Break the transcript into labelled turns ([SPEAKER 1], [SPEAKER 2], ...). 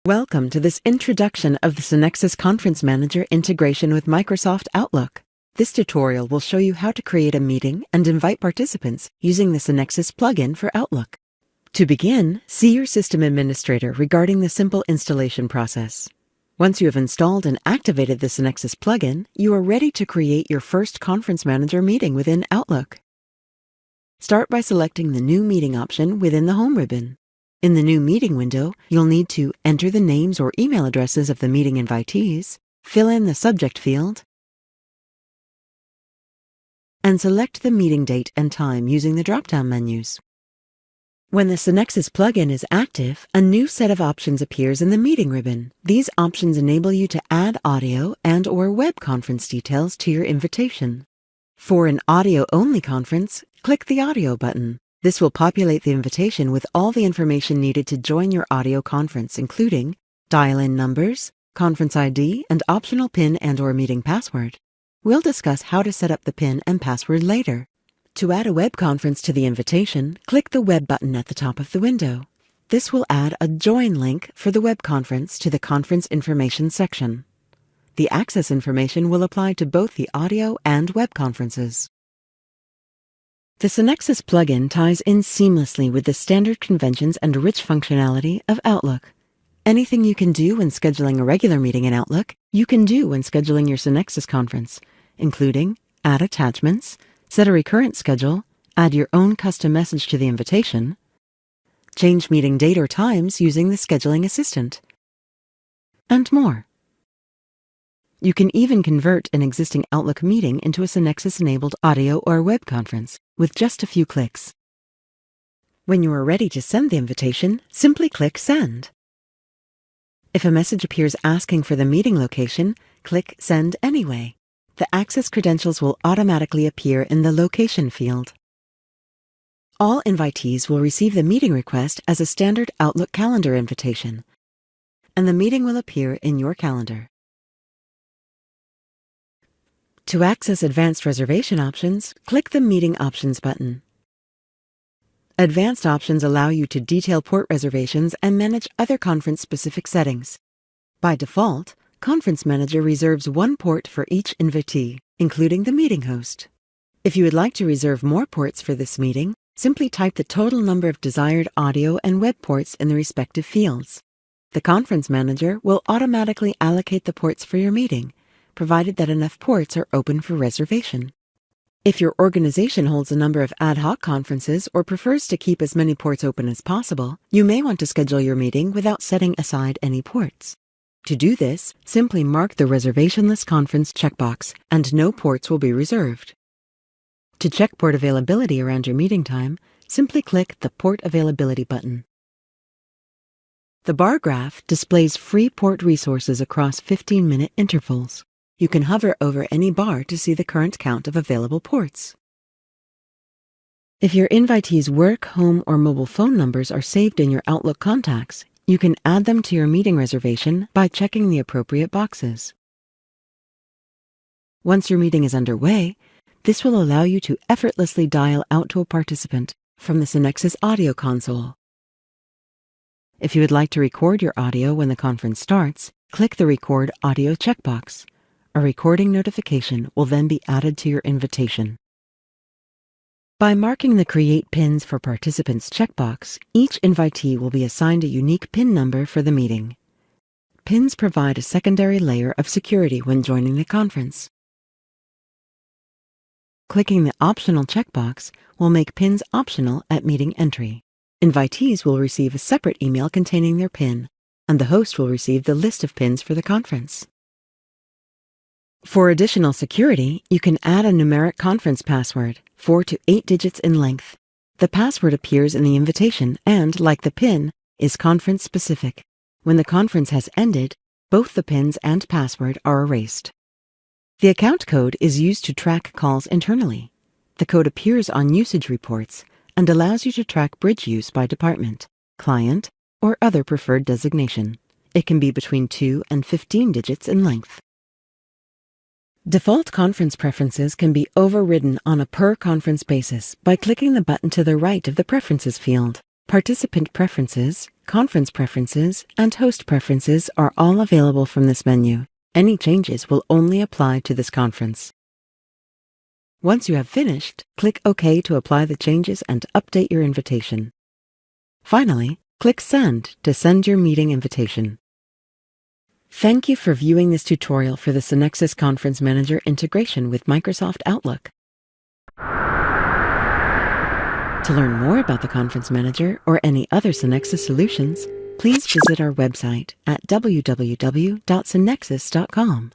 [SPEAKER 1] Welcome to this introduction of the Sonexis ConferenceManager integration with Microsoft Outlook. This tutorial will show you how to create a meeting and invite participants using the Sonexis plugin for Outlook. To begin, see your system administrator regarding the simple installation process. Once you have installed and activated the Sonexis plugin, you are ready to create your first Conference Manager meeting within Outlook. Start by selecting the New Meeting option within the Home ribbon. In the New Meeting window, you'll need to enter the names or email addresses of the meeting invitees, fill in the subject field, and select the meeting date and time using the drop-down menus. When the Sonexis plugin is active, a new set of options appears in the Meeting ribbon. These options enable you to add audio and/or web conference details to your invitation. For an audio-only conference, click the Audio button. This will populate the invitation with all the information needed to join your audio conference, including dial-in numbers, conference ID, and optional PIN and/or meeting password. We'll discuss how to set up the PIN and password later. To add a web conference to the invitation, click the Web button at the top of the window. This will add a Join link for the web conference to the Conference Information section. The access information will apply to both the audio and web conferences. The Sonexis plugin ties in seamlessly with the standard conventions and rich functionality of Outlook. Anything you can do when scheduling a regular meeting in Outlook, you can do when scheduling your Sonexis conference, including add attachments, set a recurrent schedule, add your own custom message to the invitation, change meeting date or times using the scheduling assistant, and more. You can even convert an existing Outlook meeting into a Sonexis-enabled audio or web conference with just a few clicks. When you are ready to send the invitation, simply click Send. If a message appears asking for the meeting location, click Send Anyway. The access credentials will automatically appear in the Location field. All invitees will receive the meeting request as a standard Outlook calendar invitation, and the meeting will appear in your calendar. To access advanced reservation options, click the Meeting Options button. Advanced options allow you to detail port reservations and manage other conference-specific settings. By default, Conference Manager reserves one port for each invitee, including the meeting host. If you would like to reserve more ports for this meeting, simply type the total number of desired audio and web ports in the respective fields. The Conference Manager will automatically allocate the ports for your meeting, provided that enough ports are open for reservation. If your organization holds a number of ad hoc conferences or prefers to keep as many ports open as possible, you may want to schedule your meeting without setting aside any ports. To do this, simply mark the Reservationless Conference checkbox, and no ports will be reserved. To check port availability around your meeting time, simply click the Port Availability button. The bar graph displays free port resources across 15-minute intervals. You can hover over any bar to see the current count of available ports. If your invitees' work, home, or mobile phone numbers are saved in your Outlook contacts, you can add them to your meeting reservation by checking the appropriate boxes. Once your meeting is underway, this will allow you to effortlessly dial out to a participant from the Sonexis audio console. If you would like to record your audio when the conference starts, click the Record Audio checkbox. A recording notification will then be added to your invitation. By marking the Create Pins for Participants checkbox, each invitee will be assigned a unique PIN number for the meeting. Pins provide a secondary layer of security when joining the conference. Clicking the Optional checkbox will make pins optional at meeting entry. Invitees will receive a separate email containing their PIN, and the host will receive the list of pins for the conference. For additional security, you can add a numeric conference password, 4 to 8 digits in length. The password appears in the invitation and, like the PIN, is conference-specific. When the conference has ended, both the PINs and password are erased. The account code is used to track calls internally. The code appears on usage reports and allows you to track bridge use by department, client, or other preferred designation. It can be between 2 and 15 digits in length. Default conference preferences can be overridden on a per-conference basis by clicking the button to the right of the Preferences field. Participant preferences, conference preferences, and host preferences are all available from this menu. Any changes will only apply to this conference. Once you have finished, click OK to apply the changes and update your invitation. Finally, click Send to send your meeting invitation. Thank you for viewing this tutorial for the Sonexis Conference Manager integration with Microsoft Outlook. To learn more about the Conference Manager or any other Sonexis solutions, please visit our website at www.sonexis.com.